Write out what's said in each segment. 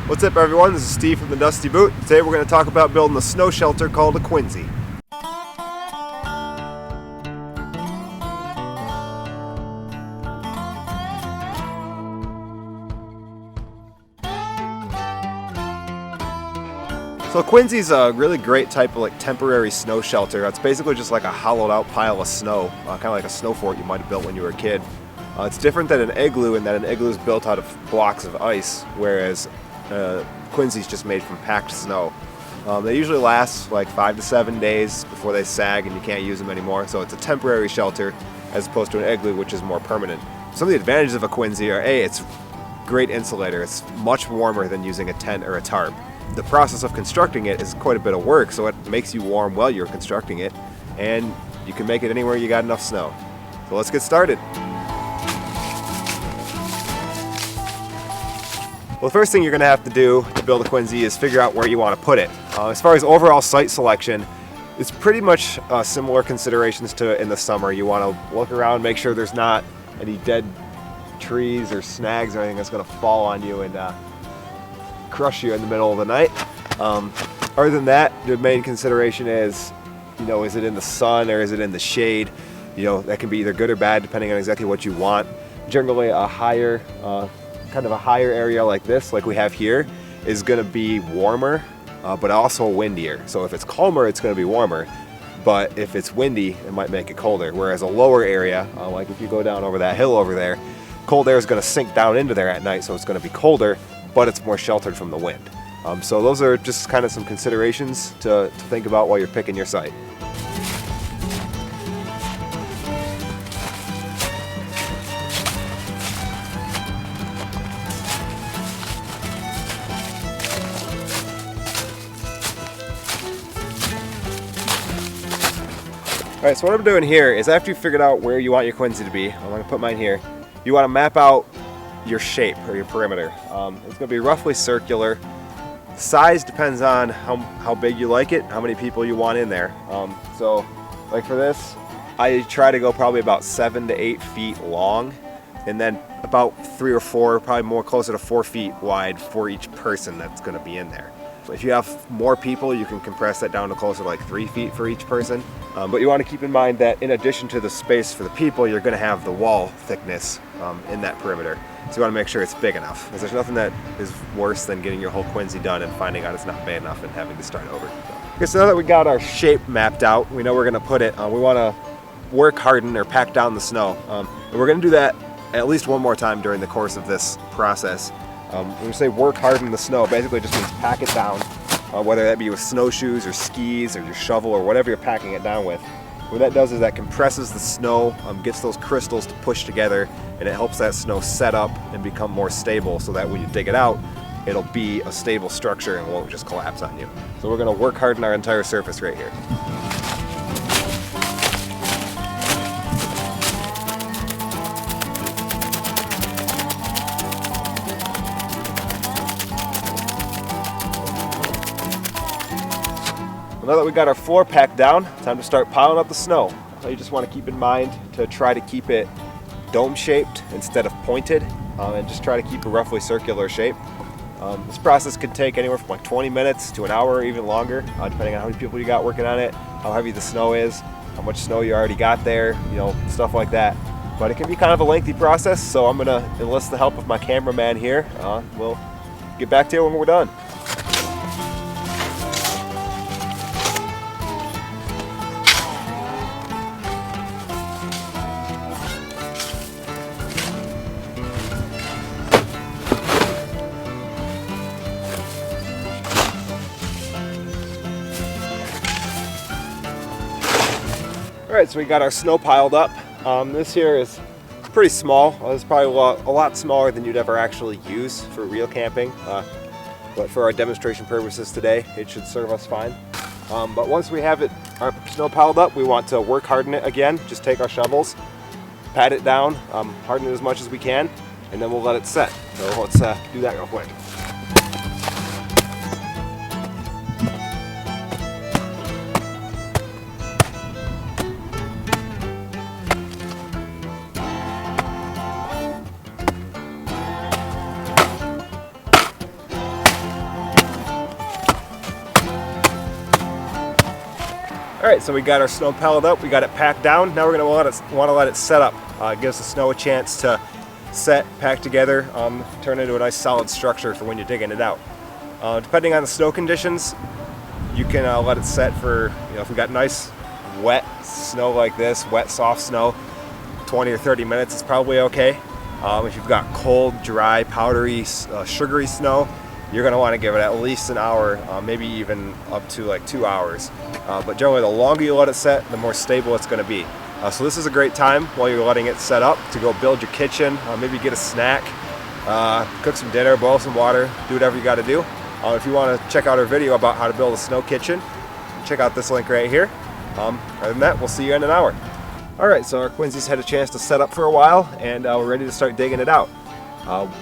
What's up everyone, this is Steve from the Dusty Boot. Today we're going to talk about building a snow shelter called a Quinzee. So Quinzee's a really great type of temporary snow shelter. It's basically just like a hollowed out pile of snow, kind of like a snow fort you might have built when you were a kid. It's different than an igloo in that an igloo is built out of blocks of ice, whereas Quinzee's just made from packed snow. They usually last like 5 to 7 days before they sag and you can't use them anymore, so it's a temporary shelter as opposed to an igloo, which is more permanent. Some of the advantages of a Quinzee are it's great insulator. It's much warmer than using a tent or a tarp. The process of constructing it is quite a bit of work, so it makes you warm while you're constructing it, and you can make it anywhere you got enough snow. So let's get started. Well, the first thing you're going to have to do to build a Quinzee is figure out where you want to put it. As far as overall site selection, it's pretty much similar considerations to in the summer. You want to look around, make sure there's not any dead trees or snags or anything that's going to fall on you and crush you in the middle of the night. Other than that, the main consideration is, is it in the sun or is it in the shade? That can be either good or bad depending on exactly what you want. Generally, a higher area like this, like we have here, is going to be warmer, but also windier. So if it's calmer, it's going to be warmer, but if it's windy, it might make it colder. Whereas a lower area, like if you go down over that hill over there, cold air is going to sink down into there at night, so it's going to be colder, but it's more sheltered from the wind. So those are just kind of some considerations to think about while you're picking your site. Alright, so what I'm doing here is after you've figured out where you want your Quinzee to be, I'm going to put mine here, you want to map out your shape or your perimeter. It's going to be roughly circular. Size depends on how big you like it, how many people you want in there. So like for this, I try to go probably about 7 to 8 feet long, and then about 3 or 4, probably more closer to 4 feet wide for each person that's going to be in there. If you have more people, you can compress that down to closer to like 3 feet for each person. But you want to keep in mind that in addition to the space for the people, you're going to have the wall thickness in that perimeter. So you want to make sure it's big enough, because there's nothing that is worse than getting your whole Quinzee done and finding out it's not big enough and having to start over. Okay, so now that we got our shape mapped out, we know we're going to put it, we want to work harden or pack down the snow. And we're going to do that at least one more time during the course of this process. When we say work harden the snow, basically just means pack it down, whether that be with snowshoes or skis or your shovel or whatever you're packing it down with. What that does is that compresses the snow, gets those crystals to push together, and it helps that snow set up and become more stable so that when you dig it out, it'll be a stable structure and won't just collapse on you. So we're going to work harden our entire surface right here. Now that we got our floor packed down, time to start piling up the snow. You just want to keep in mind to try to keep it dome-shaped instead of pointed, and just try to keep a roughly circular shape. This process could take anywhere from like 20 minutes to an hour or even longer, depending on how many people you got working on it, how heavy the snow is, how much snow you already got there, stuff like that. But it can be kind of a lengthy process, so I'm going to enlist the help of my cameraman here. We'll get back to you when we're done. Alright, so we got our snow piled up. This here is pretty small. It's probably a lot smaller than you'd ever actually use for real camping. But for our demonstration purposes today, it should serve us fine. But once we have our snow piled up, we want to work harden it again. Just take our shovels, pat it down, harden it as much as we can, and then we'll let it set. So let's do that real quick. All right, so we got our snow piled up, we got it packed down. Now we're gonna want to let it set up. It gives the snow a chance to set, pack together, turn into a nice solid structure for when you're digging it out. Depending on the snow conditions, you can let it set for, if we got nice wet snow like this, wet soft snow, 20 or 30 minutes is probably okay. If you've got cold, dry, powdery, sugary snow, you're going to want to give it at least an hour, maybe even up to like 2 hours. But generally, the longer you let it set, the more stable it's going to be. So this is a great time while you're letting it set up to go build your kitchen, maybe get a snack, cook some dinner, boil some water, do whatever you got to do. If you want to check out our video about how to build a snow kitchen, check out this link right here. Other than that, we'll see you in an hour. All right, so our Quinzee's had a chance to set up for a while, and we're ready to start digging it out.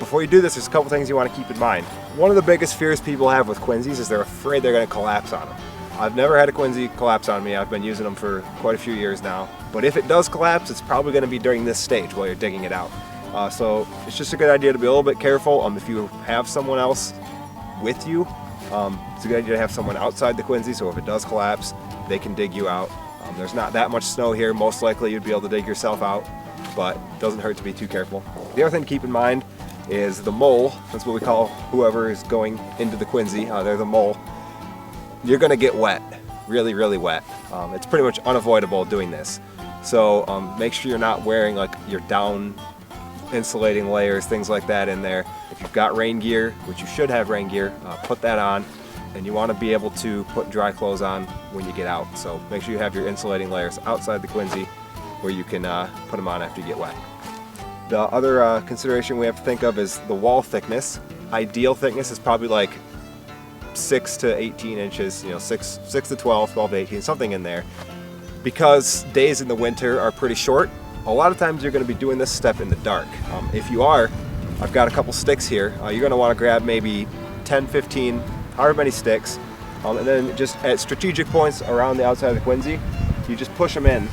Before you do this, there's a couple things you want to keep in mind. One of the biggest fears people have with Quinzees is they're afraid they're going to collapse on them. I've never had a Quinzee collapse on me. I've been using them for quite a few years now. But if it does collapse, it's probably going to be during this stage while you're digging it out. So it's just a good idea to be a little bit careful. If you have someone else with you, it's a good idea to have someone outside the Quinzee, so if it does collapse, they can dig you out. There's not that much snow here. Most likely you'd be able to dig yourself out, but it doesn't hurt to be too careful. The other thing to keep in mind is the mole. That's what we call whoever is going into the Quinzee. They're the mole. You're going to get wet, really, really wet. It's pretty much unavoidable doing this. So make sure you're not wearing like your down insulating layers, things like that in there. If you've got rain gear, which you should have rain gear, put that on. And you want to be able to put dry clothes on when you get out. So make sure you have your insulating layers outside the Quinzee where you can put them on after you get wet. The other consideration we have to think of is the wall thickness. Ideal thickness is probably like 6 to 18 inches, 6 to 12, 12 to 18, something in there. Because days in the winter are pretty short, a lot of times you're going to be doing this step in the dark. If you are, I've got a couple sticks here. You're going to want to grab maybe 10, 15, however many sticks, and then just at strategic points around the outside of the Quinzee, you just push them in,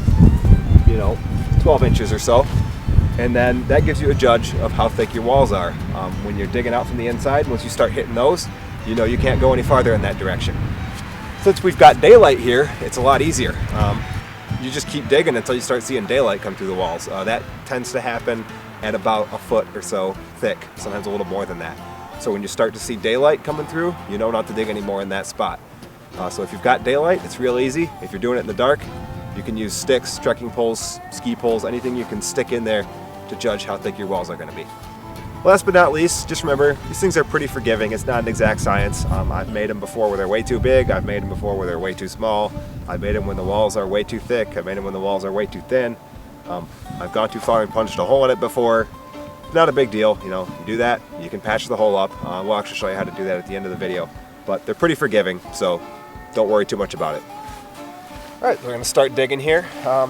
12 inches or so, and then that gives you a judge of how thick your walls are. When you're digging out from the inside, once you start hitting those, you can't go any farther in that direction. Since we've got daylight here, it's a lot easier. You just keep digging until you start seeing daylight come through the walls. That tends to happen at about a foot or so thick, sometimes a little more than that. So when you start to see daylight coming through, you know not to dig anymore in that spot. So if you've got daylight, it's real easy. If you're doing it in the dark, you can use sticks, trekking poles, ski poles, anything you can stick in there to judge how thick your walls are going to be. Last but not least, just remember, these things are pretty forgiving. It's not an exact science. I've made them before where they're way too big. I've made them before where they're way too small. I've made them when the walls are way too thick. I've made them when the walls are way too thin. I've gone too far and punched a hole in it before. Not a big deal, you do that, you can patch the hole up. We'll actually show you how to do that at the end of the video. But they're pretty forgiving, so don't worry too much about it. All right, we're gonna start digging here.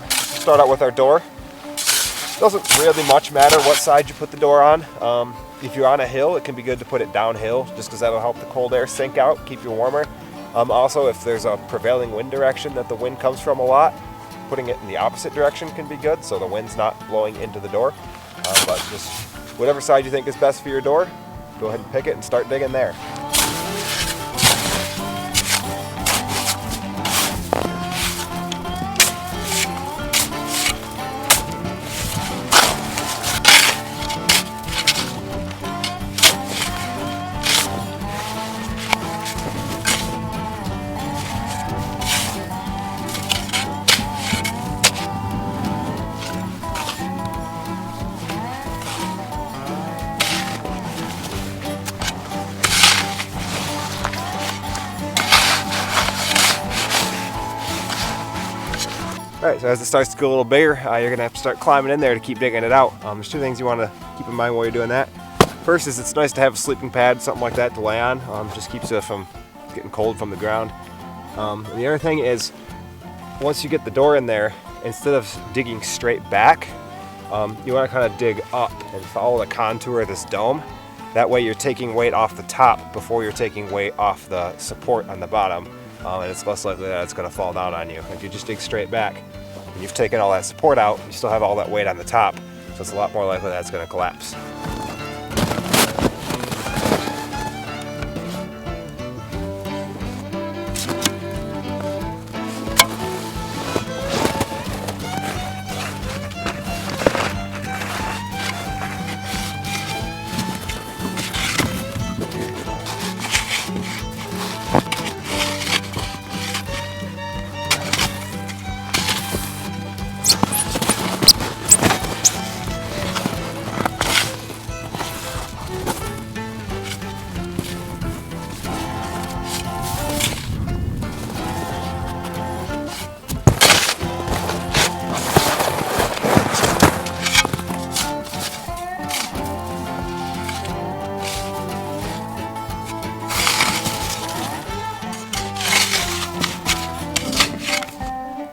Start out with our door. Doesn't really much matter what side you put the door on. If you're on a hill, it can be good to put it downhill, just because that'll help the cold air sink out, keep you warmer. Also, if there's a prevailing wind direction that the wind comes from a lot, putting it in the opposite direction can be good, so the wind's not blowing into the door. But just whatever side you think is best for your door, go ahead and pick it and start digging there. Alright, so as it starts to go a little bigger, you're going to have to start climbing in there to keep digging it out. There's two things you want to keep in mind while you're doing that. First is it's nice to have a sleeping pad, something like that to lay on. Just keeps you from getting cold from the ground. And the other thing is, once you get the door in there, instead of digging straight back, you want to kind of dig up and follow the contour of this dome. That way you're taking weight off the top before you're taking weight off the support on the bottom. And it's less likely that it's going to fall down on you. If you just dig straight back and you've taken all that support out, you still have all that weight on the top, so it's a lot more likely that it's going to collapse.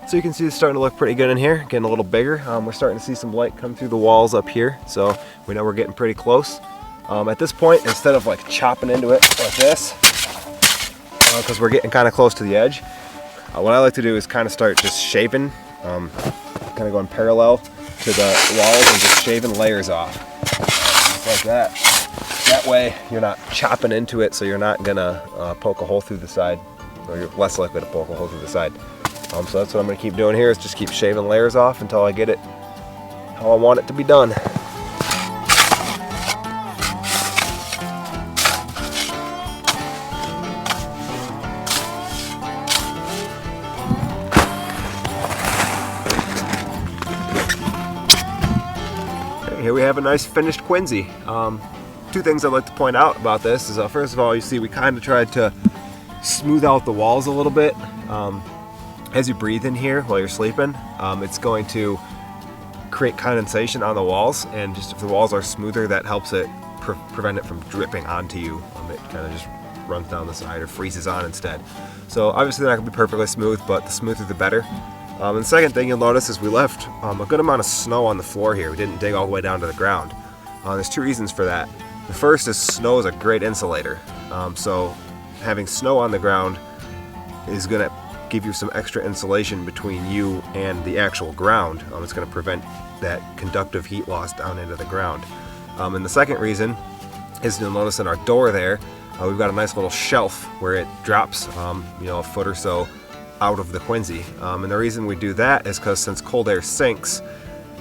So you can see it's starting to look pretty good in here, getting a little bigger. We're starting to see some light come through the walls up here, so we know we're getting pretty close. At this point, instead of like chopping into it like this, because we're getting kind of close to the edge, what I like to do is kind of start just shaving, kind of going parallel to the walls and just shaving layers off, just like that. That way you're not chopping into it, so you're not gonna poke a hole through the side, or you're less likely to poke a hole through the side. So that's what I'm gonna keep doing here, is just keep shaving layers off until I get it how I want it to be done. Here we have a nice finished Quinzee. Two things I'd like to point out about this is, first of all, you see we kind of tried to smooth out the walls a little bit. As you breathe in here while you're sleeping, it's going to create condensation on the walls, and just if the walls are smoother, that helps it prevent it from dripping onto you. It kind of just runs down the side or freezes on instead. So obviously they're not going to be perfectly smooth, but the smoother the better. And the second thing you'll notice is we left a good amount of snow on the floor here. We didn't dig all the way down to the ground. There's two reasons for that. The first is snow is a great insulator. So having snow on the ground is going to give you some extra insulation between you and the actual ground. It's going to prevent that conductive heat loss down into the ground. And the second reason is, you'll notice in our door there, we've got a nice little shelf where it drops a foot or so out of the Quinzee. And the reason we do that is because since cold air sinks,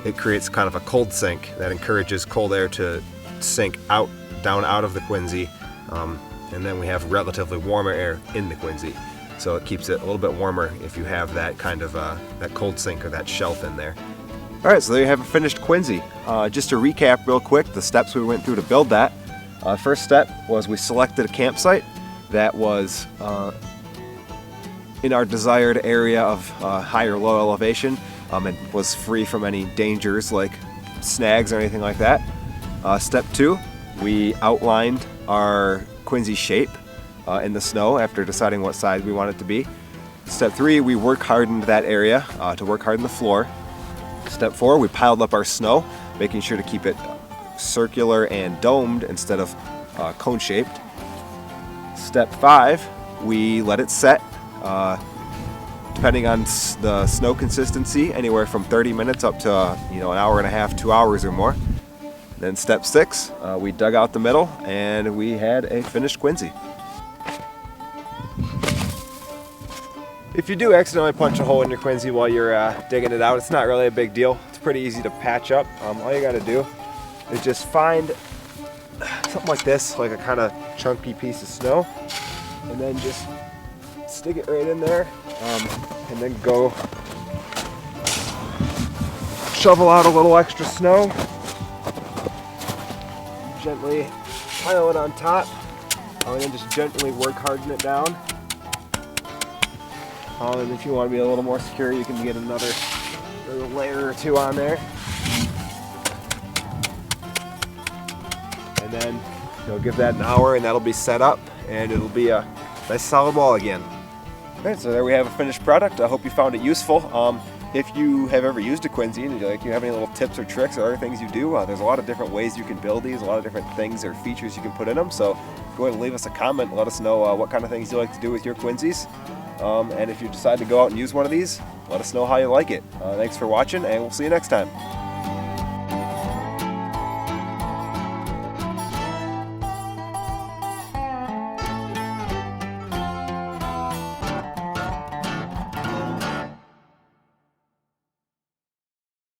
it creates kind of a cold sink that encourages cold air to sink down out of the Quinzee, and then we have relatively warmer air in the Quinzee. So it keeps it a little bit warmer if you have that kind of that cold sink or that shelf in there. All right, so there you have a finished Quinzee. Just to recap real quick, the steps we went through to build that. First step was we selected a campsite that was in our desired area of high or low elevation, and was free from any dangers like snags or anything like that. Step 2, we outlined our Quinzee shape in the snow after deciding what size we want it to be. Step 3, we work hardened that area to work harden the floor. Step 4, we piled up our snow, making sure to keep it circular and domed instead of cone shaped. Step 5, we let it set, depending on the snow consistency, anywhere from 30 minutes up to an hour and a half, 2 hours or more. Then step 6, we dug out the middle and we had a finished Quinzee. If you do accidentally punch a hole in your Quinzee while you're digging it out, it's not really a big deal. It's pretty easy to patch up. All you gotta do is just find something like this, like a kind of chunky piece of snow, and then just stick it right in there, and then go shovel out a little extra snow. Gently pile it on top, and then just gently work harden it down. And if you want to be a little more secure, you can get another layer or two on there. And then give that an hour, and that'll be set up, and it'll be a nice solid wall again. Alright, so there we have a finished product. I hope you found it useful. If you have ever used a Quinzee and you have any little tips or tricks or other things you do, there's a lot of different ways you can build these, a lot of different things or features you can put in them. So go ahead and leave us a comment and let us know what kind of things you like to do with your Quinzees. And if you decide to go out and use one of these, let us know how you like it. Thanks for watching, and we'll see you next time.